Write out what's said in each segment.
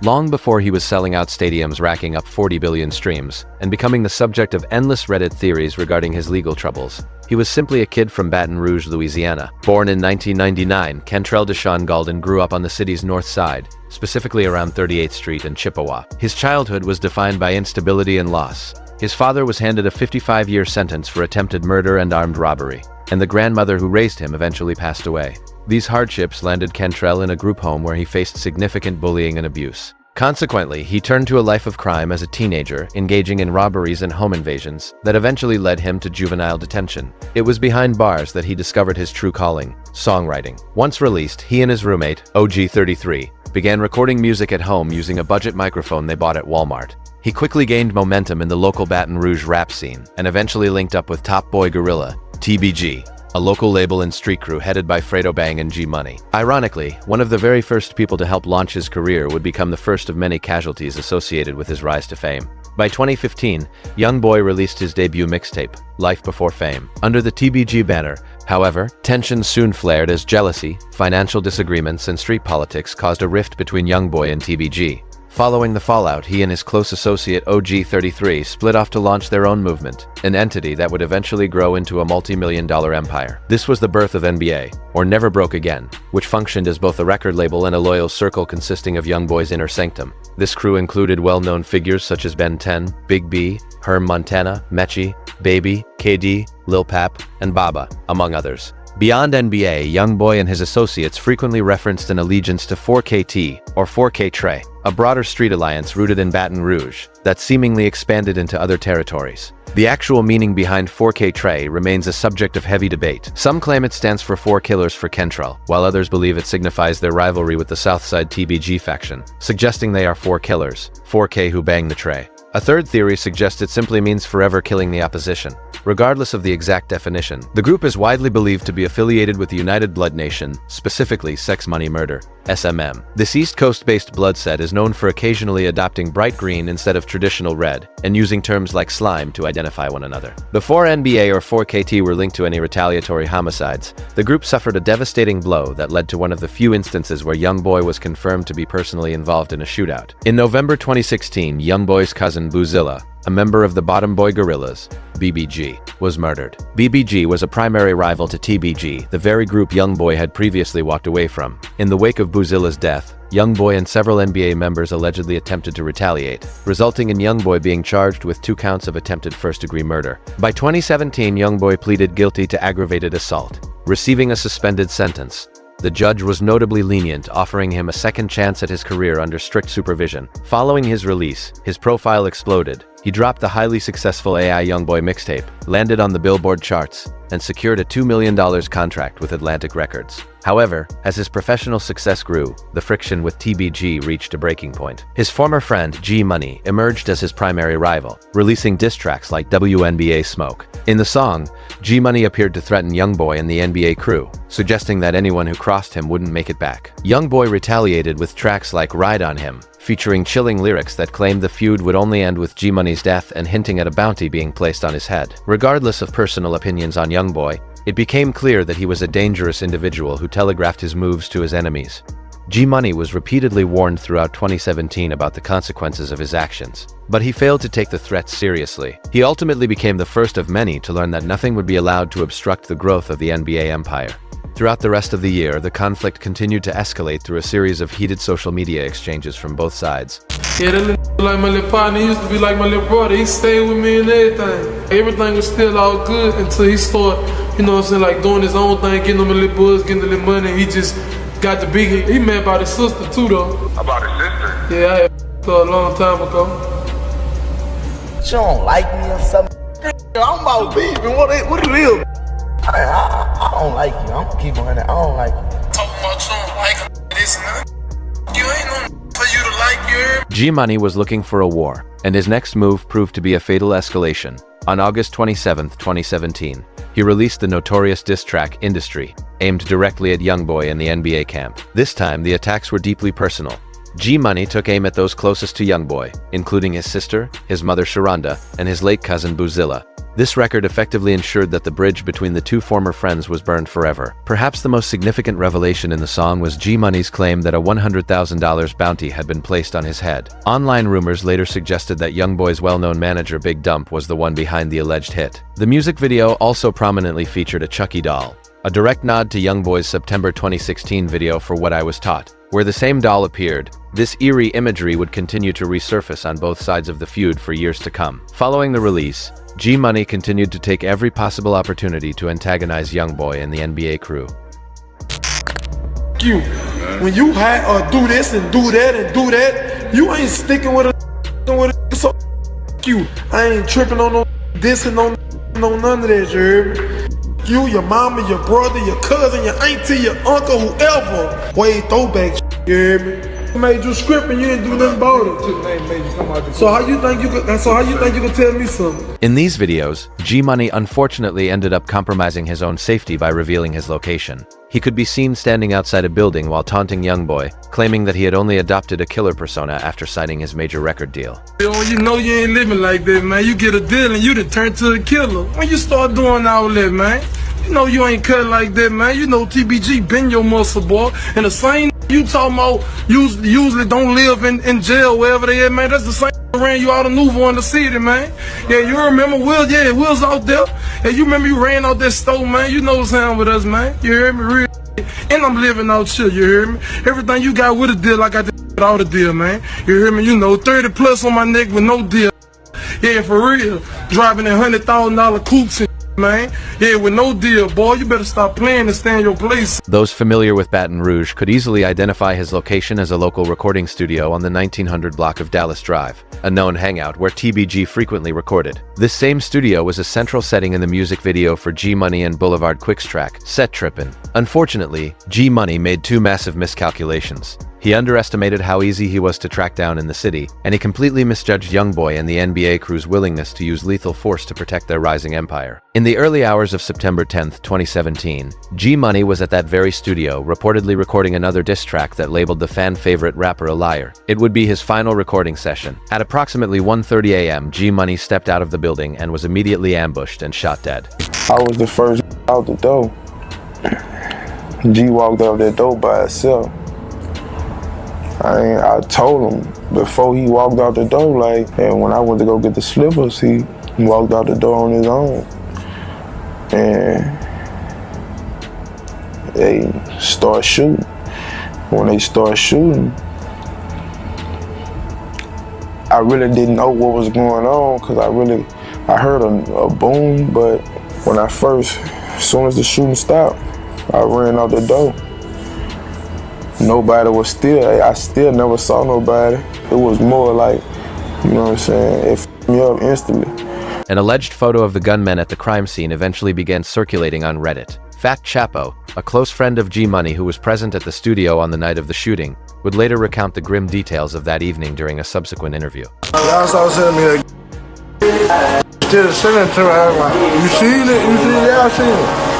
long before he was selling out stadiums racking up 40 billion streams, and becoming the subject of endless Reddit theories regarding his legal troubles. He was simply a kid from Baton Rouge, Louisiana. Born in 1999, Kentrell Deshaun Gaulden grew up on the city's north side, specifically around 38th Street and Chippewa. His childhood was defined by instability and loss. His father was handed a 55-year sentence for attempted murder and armed robbery, and the grandmother who raised him eventually passed away. These hardships landed Kentrell in a group home where he faced significant bullying and abuse. Consequently, he turned to a life of crime as a teenager, engaging in robberies and home invasions that eventually led him to juvenile detention. It was behind bars that he discovered his true calling, songwriting. Once released, he and his roommate, OG33, began recording music at home using a budget microphone they bought at Walmart. He quickly gained momentum in the local Baton Rouge rap scene and eventually linked up with Top Boy Gorilla, TBG, a local label and street crew headed by Fredo and G Money. Ironically, one of the very first people to help launch his career would become the first of many casualties associated with his rise to fame. By 2015, YoungBoy released his debut mixtape, Life Before Fame, under the TBG banner. However, tensions soon flared as jealousy, financial disagreements, and street politics caused a rift between YoungBoy and TBG. Following the fallout, he and his close associate OG33 split off to launch their own movement, an entity that would eventually grow into a multi-million-dollar empire. This was the birth of NBA, or Never Broke Again, which functioned as both a record label and a loyal circle consisting of YoungBoy's inner sanctum. This crew included well-known figures such as Ben 10, Big B, Herm Montana, Mechie, Baby, KD, Lil Pap, and Baba, among others. Beyond NBA, YoungBoy and his associates frequently referenced an allegiance to 4KT, or 4K Trey, a broader street alliance rooted in Baton Rouge that seemingly expanded into other territories. The actual meaning behind 4K Trey remains a subject of heavy debate. Some claim it stands for 4 Killers for Kentrell, while others believe it signifies their rivalry with the Southside TBG faction, suggesting they are 4 killers, 4K who bang the tray. A third theory suggests it simply means forever killing the opposition. Regardless of the exact definition, the group is widely believed to be affiliated with the United Blood Nation, specifically Sex Money Murder, SMM. This East Coast-based blood set is known for occasionally adopting bright green instead of traditional red, and using terms like slime to identify one another. Before NBA or 4KT were linked to any retaliatory homicides, the group suffered a devastating blow that led to one of the few instances where YoungBoy was confirmed to be personally involved in a shootout. In November 2016, YoungBoy's cousin Boozilla, a member of the Bottom Boy Gorillas, BBG, was murdered. BBG was a primary rival to TBG, the very group YoungBoy had previously walked away from. In the wake of Boozilla's death, YoungBoy and several NBA members allegedly attempted to retaliate, resulting in YoungBoy being charged with 2 counts of attempted first-degree murder. By 2017, YoungBoy pleaded guilty to aggravated assault, receiving a suspended sentence. The judge was notably lenient, offering him a second chance at his career under strict supervision. Following his release, his profile exploded. He dropped the highly successful AI YoungBoy mixtape, landed on the Billboard charts, and secured a $2 million contract with Atlantic Records. However, as his professional success grew, the friction with TBG reached a breaking point. His former friend, G Money, emerged as his primary rival, releasing diss tracks like WNBA Smoke. In the song, G Money appeared to threaten YoungBoy and the NBA crew, suggesting that anyone who crossed him wouldn't make it back. YoungBoy retaliated with tracks like Ride on Him, featuring chilling lyrics that claimed the feud would only end with G Money's death and hinting at a bounty being placed on his head. Regardless of personal opinions on YoungBoy, it became clear that he was a dangerous individual who telegraphed his moves to his enemies. G Money was repeatedly warned throughout 2017 about the consequences of his actions, but he failed to take the threats seriously. He ultimately became the first of many to learn that nothing would be allowed to obstruct the growth of the NBA empire. Throughout the rest of the year, the conflict continued to escalate through a series of heated social media exchanges from both sides. Yeah, that little like my little partner. He used to be like my little brother. He stayed with me and everything. Everything was still all good until he started, you know what I'm saying, like doing his own thing, getting them a little buzz, getting a little money. He just got the big. He mad about his sister too, though. About his sister? Yeah, I had her a long time ago. You don't like me or something? I'm about beefing. What it is? I don't like you. I'm gonna keep on it. I don't like you. Talking about you don't like this and that. You ain't no for you to like you. G Money was looking for a war, and his next move proved to be a fatal escalation. On August 27, 2017, he released the notorious diss track Industry, aimed directly at YoungBoy and the NBA camp. This time, the attacks were deeply personal. G Money took aim at those closest to YoungBoy, including his sister, his mother Sharonda, and his late cousin Boozilla. This record effectively ensured that the bridge between the two former friends was burned forever. Perhaps the most significant revelation in the song was G Money's claim that a $100,000 bounty had been placed on his head. Online rumors later suggested that YoungBoy's well-known manager Big Dump was the one behind the alleged hit. The music video also prominently featured a Chucky doll, a direct nod to YoungBoy's September 2016 video For What I Was Taught, where the same doll appeared. This eerie imagery would continue to resurface on both sides of the feud for years to come. Following the release, G Money continued to take every possible opportunity to antagonize YoungBoy and the NBA crew. You, when you do this and do that and do that, you ain't sticking with a so you. I ain't tripping on no this and no none of that, you heard me? You, your mama, your brother, your cousin, your auntie, your uncle, whoever. Way throwback, you heard me? Made you script and you didn't do nothing about it. So how you think you could tell me something? In these videos, G Money unfortunately ended up compromising his own safety by revealing his location. He could be seen standing outside a building while taunting YoungBoy, claiming that he had only adopted a killer persona after signing his major record deal. Yo, you know you ain't living like that, man. You get a deal and you done turn to a killer. When you start doing all that, man, you know you ain't cut like that, man. You know TBG been your muscle, boy. And the same you talking about usually don't live in jail wherever they at, man. That's the same ran you out of Nouveau in the city, man. Yeah, you remember Will? Yeah, Will's out there. Yeah, you remember you ran out that store, man. You know what's happening with us, man. You hear me? Real. And I'm living out here, you hear me? Everything you got with a deal, I got without a deal, man. You hear me? You know, 30 plus on my neck with no deal. Yeah, for real. Driving in $100,000 coupes and man. Yeah, with no deal, boy. You better stop playing and stay in your place. Those familiar with Baton Rouge could easily identify his location as a local recording studio on the 1900 block of Dallas Drive, a known hangout where TBG frequently recorded. This same studio was a central setting in the music video for G Money and Boulevard Quicks track, Set Trippin'. Unfortunately, G Money made two massive miscalculations. He underestimated how easy he was to track down in the city, and he completely misjudged YoungBoy and the NBA crew's willingness to use lethal force to protect their rising empire. In the early hours of September 10, 2017, G Money was at that very studio, reportedly recording another diss track that labeled the fan-favorite rapper a liar. It would be his final recording session. At approximately 1:30 a.m., G Money stepped out of the building and was immediately ambushed and shot dead. I was the first out the door. G walked out that door by himself. I told him before he walked out the door, like, and when I went to go get the slippers, he walked out the door on his own. And they start shooting. When they start shooting, I really didn't know what was going on because I heard a boom, but when as soon as the shooting stopped, I ran out the door. Nobody was I still never saw nobody. It was more like, you know what I'm saying, it f***ed me up instantly. An alleged photo of the gunmen at the crime scene eventually began circulating on Reddit. Fat Chapo, a close friend of G Money who was present at the studio on the night of the shooting, would later recount the grim details of that evening during a subsequent interview. Y'all started sending me that send it to me. I was like, you seen it? You seen it? Yeah, I seen it.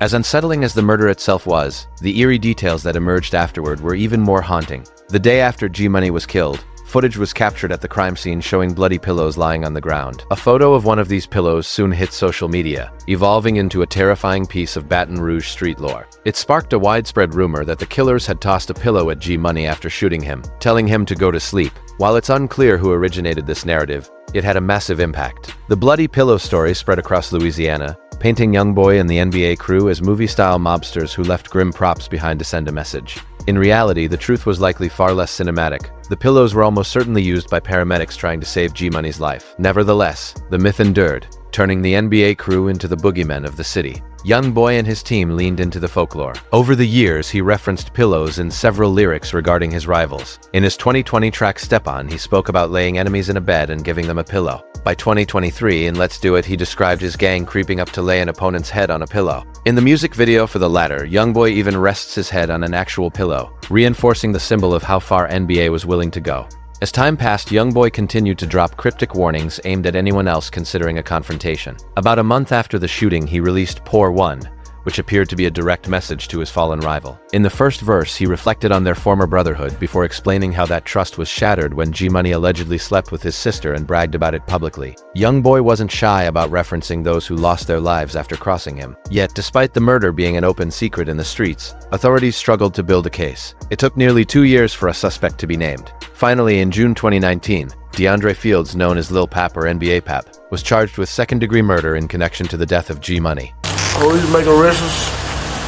As unsettling as the murder itself was, the eerie details that emerged afterward were even more haunting. The day after G Money was killed, footage was captured at the crime scene showing bloody pillows lying on the ground. A photo of one of these pillows soon hit social media, evolving into a terrifying piece of Baton Rouge street lore. It sparked a widespread rumor that the killers had tossed a pillow at G Money after shooting him, telling him to go to sleep. While it's unclear who originated this narrative, it had a massive impact. The bloody pillow story spread across Louisiana, painting YoungBoy and the NBA crew as movie-style mobsters who left grim props behind to send a message. In reality, the truth was likely far less cinematic. The pillows were almost certainly used by paramedics trying to save G Money's life. Nevertheless, the myth endured, turning the NBA crew into the boogeymen of the city. YoungBoy and his team leaned into the folklore. Over the years, he referenced pillows in several lyrics regarding his rivals. In his 2020 track Step On, he spoke about laying enemies in a bed and giving them a pillow. By 2023, in Let's Do It, he described his gang creeping up to lay an opponent's head on a pillow. In the music video for the latter, YoungBoy even rests his head on an actual pillow, reinforcing the symbol of how far NBA was willing to go. As time passed, YoungBoy continued to drop cryptic warnings aimed at anyone else considering a confrontation. About a month after the shooting, he released Pour One, which appeared to be a direct message to his fallen rival. In the first verse, he reflected on their former brotherhood before explaining how that trust was shattered when G-Money allegedly slept with his sister and bragged about it publicly. YoungBoy wasn't shy about referencing those who lost their lives after crossing him. Yet, despite the murder being an open secret in the streets, authorities struggled to build a case. It took nearly 2 years for a suspect to be named. Finally, in June 2019, DeAndre Fields, known as Lil Pap or NBA Pap, was charged with second-degree murder in connection to the death of G-Money. Oh, he's making arrests.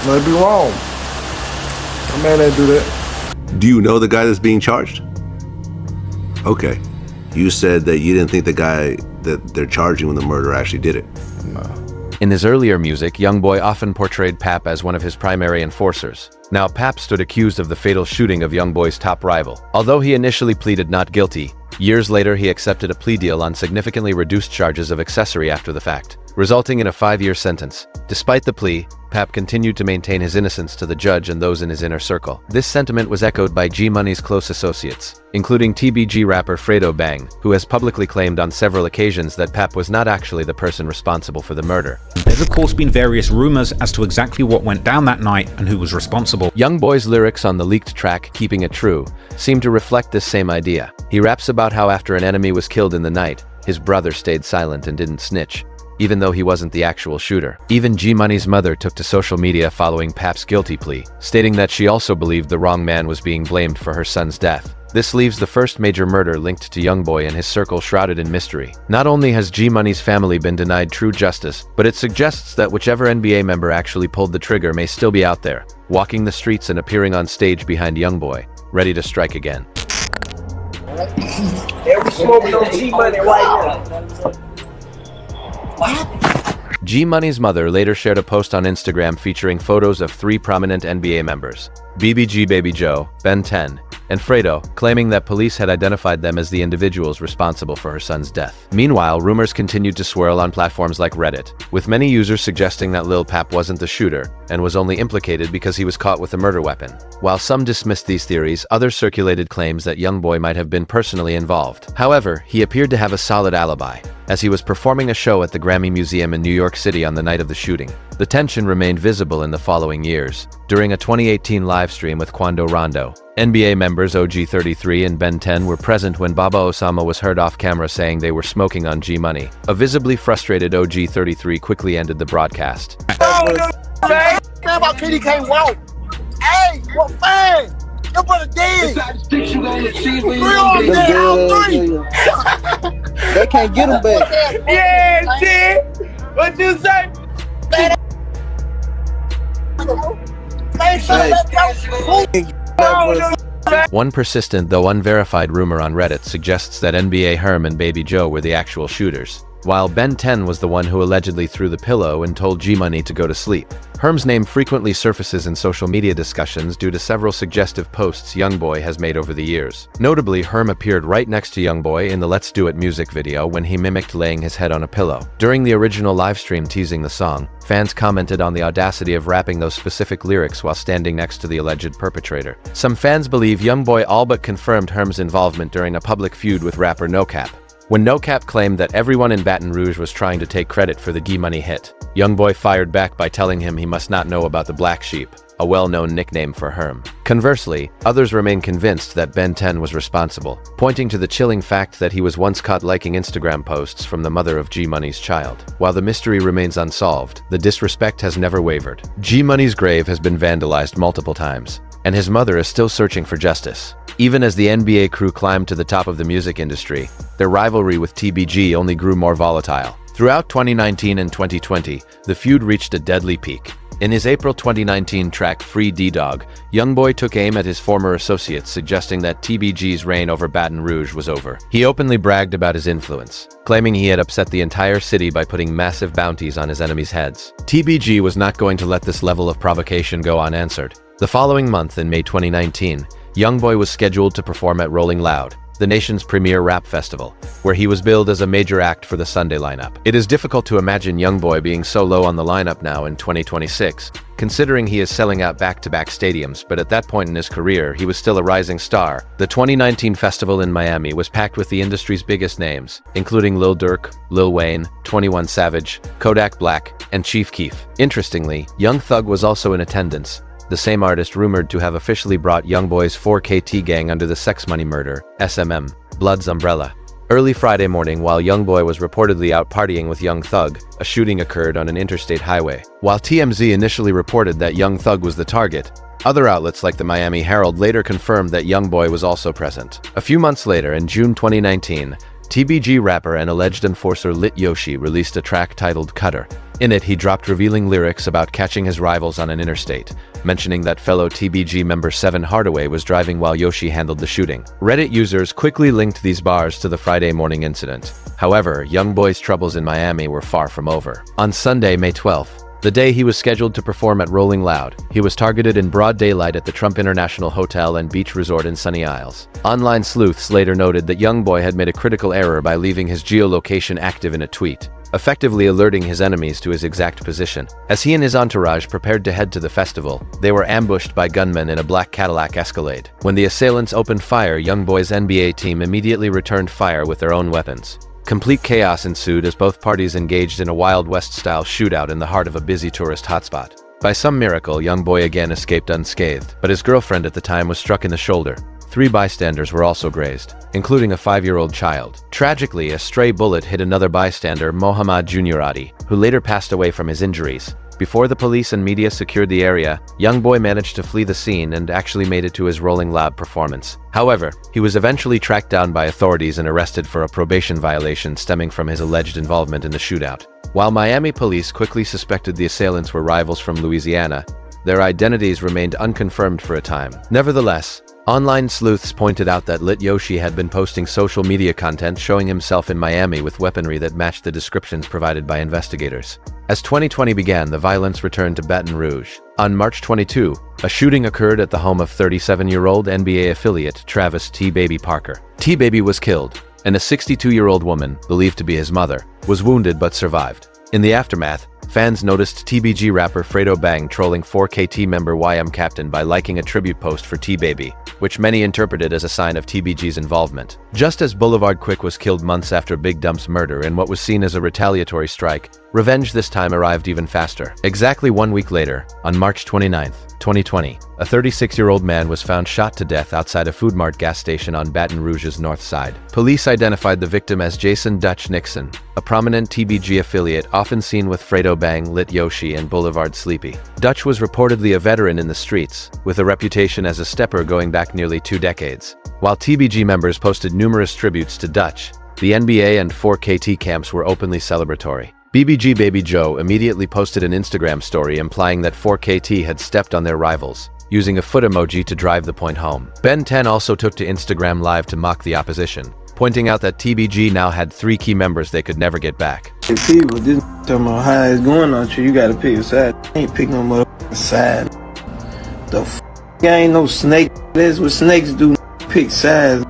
Might be wrong. A man ain't do that. Do you know the guy that's being charged? Okay. You said that you didn't think the guy that they're charging with the murder actually did it. No. In his earlier music, YoungBoy often portrayed Pap as one of his primary enforcers. Now, Pap stood accused of the fatal shooting of YoungBoy's top rival. Although he initially pleaded not guilty, years later he accepted a plea deal on significantly reduced charges of accessory after the fact, resulting in a 5-year sentence. Despite the plea, Pap continued to maintain his innocence to the judge and those in his inner circle. This sentiment was echoed by G-Money's close associates, including TBG rapper Fredo Bang, who has publicly claimed on several occasions that Pap was not actually the person responsible for the murder. There's of course been various rumors as to exactly what went down that night and who was responsible. YoungBoy's lyrics on the leaked track, Keeping It True, seem to reflect this same idea. He raps about how after an enemy was killed in the night, his brother stayed silent and didn't snitch, even though he wasn't the actual shooter. Even G-Money's mother took to social media following Pap's guilty plea, stating that she also believed the wrong man was being blamed for her son's death. This leaves the first major murder linked to YoungBoy and his circle shrouded in mystery. Not only has G-Money's family been denied true justice, but it suggests that whichever NBA member actually pulled the trigger may still be out there, walking the streets and appearing on stage behind YoungBoy, ready to strike again. Every smoking on G-Money right now. G-Money's mother later shared a post on Instagram featuring photos of 3 prominent NBA members, BBG Baby Joe, Ben 10, and Fredo, claiming that police had identified them as the individuals responsible for her son's death. Meanwhile, rumors continued to swirl on platforms like Reddit, with many users suggesting that Lil Pap wasn't the shooter and was only implicated because he was caught with a murder weapon. While some dismissed these theories, others circulated claims that YoungBoy might have been personally involved. However, he appeared to have a solid alibi, as he was performing a show at the Grammy Museum in New York City on the night of the shooting. The tension remained visible in the following years. During a 2018 live stream with Quando Rondo, NBA members OG33 and Ben 10 were present when Baba Osama was heard off camera saying they were smoking on G-Money. A visibly frustrated OG33 quickly ended the broadcast. Man, about KD can't walk. Hey, what fan? Your brother dead. 3 on there, out 3. They can't get him back. Yeah, shit. What you say? One persistent, though unverified rumor on Reddit suggests that NBA Herm and Baby Joe were the actual shooters, while Ben 10 was the one who allegedly threw the pillow and told G-Money to go to sleep. Herm's name frequently surfaces in social media discussions due to several suggestive posts YoungBoy has made over the years. Notably, Herm appeared right next to YoungBoy in the Let's Do It music video when he mimicked laying his head on a pillow. During the original livestream teasing the song, fans commented on the audacity of rapping those specific lyrics while standing next to the alleged perpetrator. Some fans believe YoungBoy all but confirmed Herm's involvement during a public feud with rapper No Cap. When No Cap claimed that everyone in Baton Rouge was trying to take credit for the G-Money hit, YoungBoy fired back by telling him he must not know about the Black Sheep, a well-known nickname for Herm. Conversely, others remain convinced that Ben 10 was responsible, pointing to the chilling fact that he was once caught liking Instagram posts from the mother of G-Money's child. While the mystery remains unsolved, the disrespect has never wavered. G-Money's grave has been vandalized multiple times, and his mother is still searching for justice. Even as the NBA crew climbed to the top of the music industry, their rivalry with TBG only grew more volatile. Throughout 2019 and 2020, the feud reached a deadly peak. In his April 2019 track Free D-Dog, YoungBoy took aim at his former associates, suggesting that TBG's reign over Baton Rouge was over. He openly bragged about his influence, claiming he had upset the entire city by putting massive bounties on his enemies' heads. TBG was not going to let this level of provocation go unanswered. The following month, in May 2019, YoungBoy was scheduled to perform at Rolling Loud, the nation's premier rap festival, where he was billed as a major act for the Sunday lineup. It is difficult to imagine YoungBoy being so low on the lineup now in 2026, considering he is selling out back-to-back stadiums, but at that point in his career, he was still a rising star. The 2019 festival in Miami was packed with the industry's biggest names, including Lil Durk, Lil Wayne, 21 Savage, Kodak Black, and Chief Keef. Interestingly, Young Thug was also in attendance, the same artist rumored to have officially brought YoungBoy's 4KT gang under the Sex Money Murder, SMM, Blood's umbrella. Early Friday morning, while YoungBoy was reportedly out partying with Young Thug, a shooting occurred on an interstate highway. While TMZ initially reported that Young Thug was the target, other outlets like the Miami Herald later confirmed that YoungBoy was also present. A few months later, in June 2019, TBG rapper and alleged enforcer Lit Yoshi released a track titled Cutter. In it, he dropped revealing lyrics about catching his rivals on an interstate, mentioning that fellow TBG member Seven Hardaway was driving while Yoshi handled the shooting. Reddit users quickly linked these bars to the Friday morning incident. However, YoungBoy's troubles in Miami were far from over. On Sunday, May 12th, the day he was scheduled to perform at Rolling Loud, he was targeted in broad daylight at the Trump International Hotel and Beach Resort in Sunny Isles. Online sleuths later noted that YoungBoy had made a critical error by leaving his geolocation active in a tweet, effectively alerting his enemies to his exact position. As he and his entourage prepared to head to the festival, they were ambushed by gunmen in a black Cadillac Escalade. When the assailants opened fire, YoungBoy's NBA team immediately returned fire with their own weapons. Complete chaos ensued as both parties engaged in a Wild West-style shootout in the heart of a busy tourist hotspot. By some miracle, YoungBoy again escaped unscathed, but his girlfriend at the time was struck in the shoulder. 3 bystanders were also grazed, including a 5-year-old child. Tragically, a stray bullet hit another bystander, Mohammad Juniorati, who later passed away from his injuries. Before the police and media secured the area, YoungBoy managed to flee the scene and actually made it to his Rolling Loud performance. However, he was eventually tracked down by authorities and arrested for a probation violation stemming from his alleged involvement in the shootout. While Miami police quickly suspected the assailants were rivals from Louisiana, their identities remained unconfirmed for a time. Nevertheless, online sleuths pointed out that Lit Yoshi had been posting social media content showing himself in Miami with weaponry that matched the descriptions provided by investigators. As 2020 began, the violence returned to Baton Rouge. On March 22, a shooting occurred at the home of 37-year-old NBA affiliate Travis T. Baby Parker. T. Baby was killed, and a 62-year-old woman, believed to be his mother, was wounded but survived. In the aftermath, fans noticed TBG rapper Fredo Bang trolling 4KT member YM Captain by liking a tribute post for T-Baby, which many interpreted as a sign of TBG's involvement. Just as Boulevard Quick was killed months after Big Dump's murder in what was seen as a retaliatory strike, revenge this time arrived even faster. Exactly 1 week later, on March 29, 2020, a 36-year-old man was found shot to death outside a Food Mart gas station on Baton Rouge's north side. Police identified the victim as Jason Dutch Nixon, a prominent TBG affiliate often seen with Fredo Bang, Lit Yoshi, and Boulevard Sleepy. Dutch was reportedly a veteran in the streets, with a reputation as a stepper going back nearly 2 decades. While TBG members posted numerous tributes to Dutch, the NBA and 4KT camps were openly celebratory. BBG Baby Joe immediately posted an Instagram story implying that 4KT had stepped on their rivals, using a foot emoji to drive the point home. Ben 10 also took to Instagram Live to mock the opposition, pointing out that TBG now had 3 key members they could never get back. Hey people, this talking about how it's going on you gotta pick a side. I ain't pick no motherfucking side. The I ain't no snake. That's what snakes do, pick sides.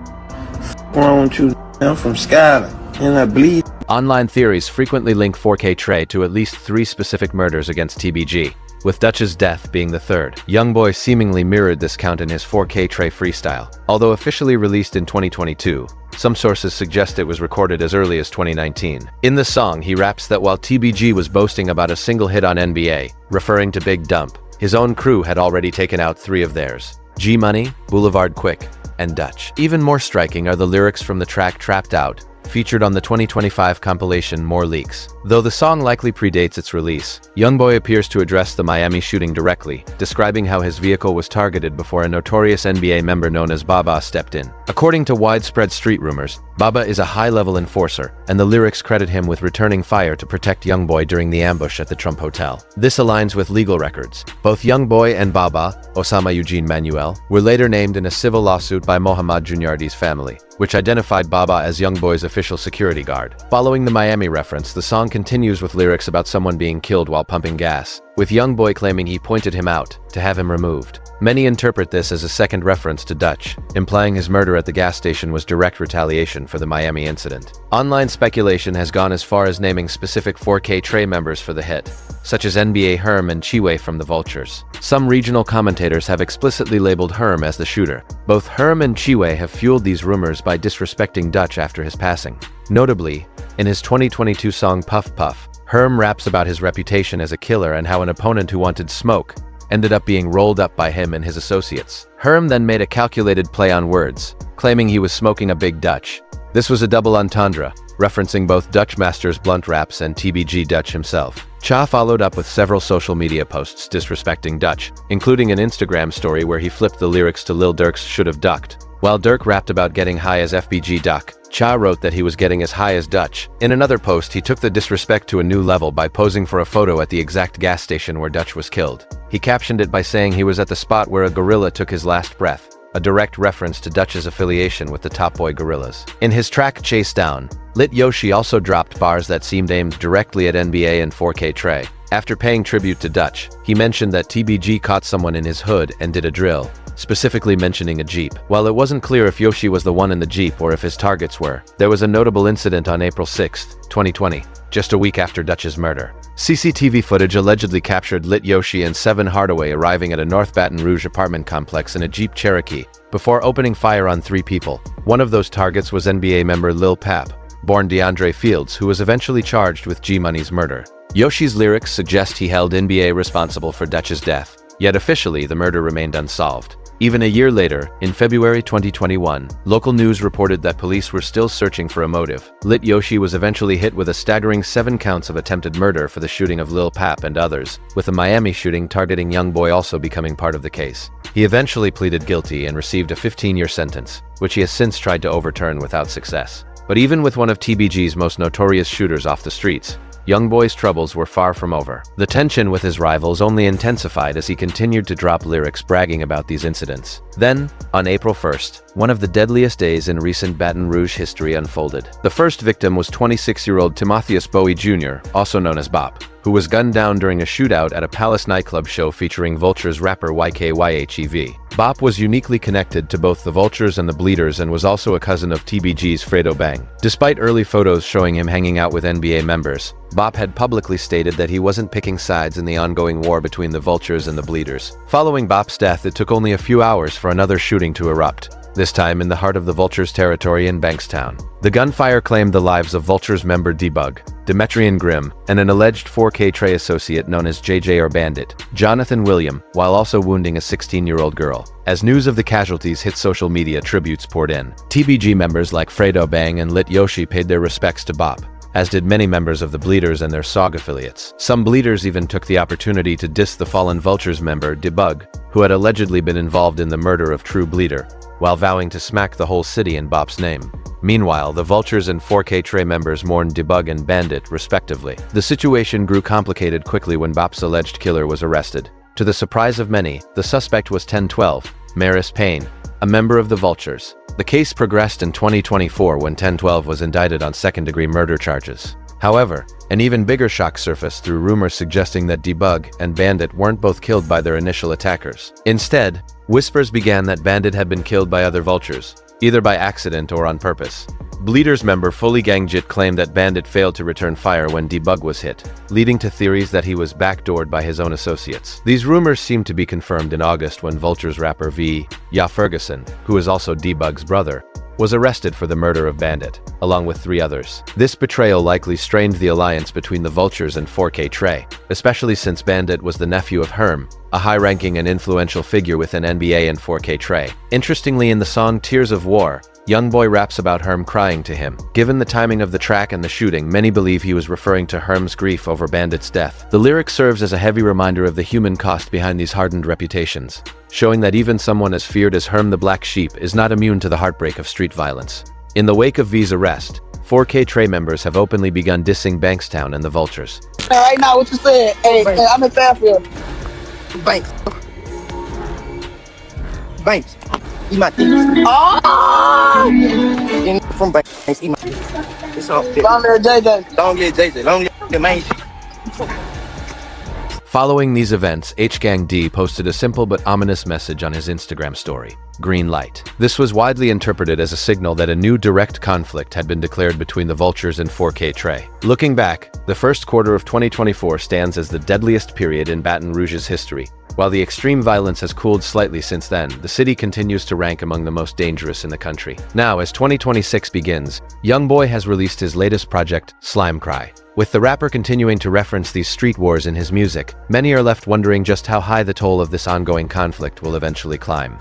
Wrong with you? I'm from Skyler, and I bleed. Online theories frequently link 4K Trey to at least 3 specific murders against TBG, with Dutch's death being the third. YoungBoy seemingly mirrored this count in his 4K Trey freestyle. Although officially released in 2022, some sources suggest it was recorded as early as 2019. In the song, he raps that while TBG was boasting about a single hit on NBA, referring to Big Dump, his own crew had already taken out 3 of theirs: G-Money, Boulevard Quick, and Dutch. Even more striking are the lyrics from the track Trapped Out, featured on the 2025 compilation More Leaks. Though the song likely predates its release, YoungBoy appears to address the Miami shooting directly, describing how his vehicle was targeted before a notorious NBA member known as Baba stepped in. According to widespread street rumors, Baba is a high-level enforcer, and the lyrics credit him with returning fire to protect YoungBoy during the ambush at the Trump Hotel. This aligns with legal records. Both YoungBoy and Baba, Osama Eugene Manuel, were later named in a civil lawsuit by Mohammad Juniorati's family, which identified Baba as YoungBoy's official security guard. Following the Miami reference, the song continues with lyrics about someone being killed while pumping gas, with YoungBoy claiming he pointed him out to have him removed. Many interpret this as a second reference to Dutch, implying his murder at the gas station was direct retaliation for the Miami incident. Online speculation has gone as far as naming specific 4K Trey members for the hit, such as NBA Herm and Chiwe from the Vultures. Some regional commentators have explicitly labeled Herm as the shooter. Both Herm and Chiwe have fueled these rumors by disrespecting Dutch after his passing. Notably, in his 2022 song Puff Puff, Herm raps about his reputation as a killer and how an opponent who wanted smoke ended up being rolled up by him and his associates. Herm then made a calculated play on words, claiming he was smoking a big Dutch. This was a double entendre, referencing both Dutch Master's blunt raps and TBG Dutch himself. Cha followed up with several social media posts disrespecting Dutch, including an Instagram story where he flipped the lyrics to Lil Durk's Should Have Ducked. While Durk rapped about getting high as FBG Duck, Cha wrote that he was getting as high as Dutch. In another post, he took the disrespect to a new level by posing for a photo at the exact gas station where Dutch was killed. He captioned it by saying he was at the spot where a gorilla took his last breath, a direct reference to Dutch's affiliation with the Top Boy Gorillas. In his track Chase Down, Lit Yoshi also dropped bars that seemed aimed directly at NBA and 4K Trey. After paying tribute to Dutch, he mentioned that TBG caught someone in his hood and did a drill, specifically mentioning a Jeep. While it wasn't clear if Yoshi was the one in the Jeep or if his targets were, there was a notable incident on April 6, 2020, just a week after Dutch's murder. CCTV footage allegedly captured Lit Yoshi and Seven Hardaway arriving at a North Baton Rouge apartment complex in a Jeep Cherokee before opening fire on 3 people. One of those targets was NBA member Lil Pap, born DeAndre Fields, who was eventually charged with G-Money's murder. Yoshi's lyrics suggest he held NBA responsible for Dutch's death, yet officially the murder remained unsolved. Even a year later, in February 2021, local news reported that police were still searching for a motive. Lit Yoshi was eventually hit with a staggering 7 counts of attempted murder for the shooting of Lil Pap and others, with a Miami shooting targeting YoungBoy also becoming part of the case. He eventually pleaded guilty and received a 15-year sentence, which he has since tried to overturn without success. But even with one of TBG's most notorious shooters off the streets, YoungBoy's troubles were far from over. The tension with his rivals only intensified as he continued to drop lyrics bragging about these incidents. Then, on April 1st, one of the deadliest days in recent Baton Rouge history unfolded. The first victim was 26-year-old Timotheus Bowie Jr., also known as Bop, who was gunned down during a shootout at a Palace nightclub show featuring Vultures rapper YKYHEV. Bop was uniquely connected to both the Vultures and the Bleeders and was also a cousin of TBG's Fredo Bang. Despite early photos showing him hanging out with NBA members, Bop had publicly stated that he wasn't picking sides in the ongoing war between the Vultures and the Bleeders. Following Bop's death, it took only a few hours for another shooting to erupt, this time in the heart of the Vultures' territory in Bankstown. The gunfire claimed the lives of Vultures member Debug, Demetrian Grimm, and an alleged 4K Trey associate known as JJ or Bandit, Jonathan William, while also wounding a 16-year-old girl. As news of the casualties hit social media, tributes poured in. TBG members like Fredo Bang and Lit Yoshi paid their respects to Bop, as did many members of the Bleeders and their SOG affiliates. Some Bleeders even took the opportunity to diss the fallen Vultures member, Debug, who had allegedly been involved in the murder of True Bleeder, while vowing to smack the whole city in Bop's name. Meanwhile, the Vultures and 4K Trey members mourned Debug and Bandit, respectively. The situation grew complicated quickly when Bop's alleged killer was arrested. To the surprise of many, the suspect was 1012, Maris Payne, a member of the Vultures. The case progressed in 2024 when 1012 was indicted on second-degree murder charges. However, an even bigger shock surfaced through rumors suggesting that Debug and Bandit weren't both killed by their initial attackers. Instead, whispers began that Bandit had been killed by other Vultures, either by accident or on purpose. Bleeders member Fully Gangjit claimed that Bandit failed to return fire when Debug was hit, leading to theories that he was backdoored by his own associates. These rumors seemed to be confirmed in August when Vultures rapper Ya Ferguson, who is also Debug's brother, was arrested for the murder of Bandit, along with 3 others. This betrayal likely strained the alliance between the Vultures and 4K Trey, especially since Bandit was the nephew of Herm, a high-ranking and influential figure within NBA and 4K Trey. Interestingly, in the song Tears of War, YoungBoy raps about Herm crying to him. Given the timing of the track and the shooting, many believe he was referring to Herm's grief over Bandit's death. The lyric serves as a heavy reminder of the human cost behind these hardened reputations, showing that even someone as feared as Herm the Black Sheep is not immune to the heartbreak of street violence. In the wake of V's arrest, 4K Trey members have openly begun dissing Bankstown and the Vultures. Right now, what you said? Hey, I'm in Fairfield. Banks. Banks. Eat my things. Oh! From Banks. Eat my things. It's all good. Long live JJ. Long live JJ. Long live the main shit. Following these events, H-Gang D posted a simple but ominous message on his Instagram story: green light. This was widely interpreted as a signal that a new direct conflict had been declared between the Vultures and 4K Trey. Looking back, the first quarter of 2024 stands as the deadliest period in Baton Rouge's history. While the extreme violence has cooled slightly since then, the city continues to rank among the most dangerous in the country. Now, as 2026 begins, YoungBoy has released his latest project, Slime Cry. With the rapper continuing to reference these street wars in his music, many are left wondering just how high the toll of this ongoing conflict will eventually climb.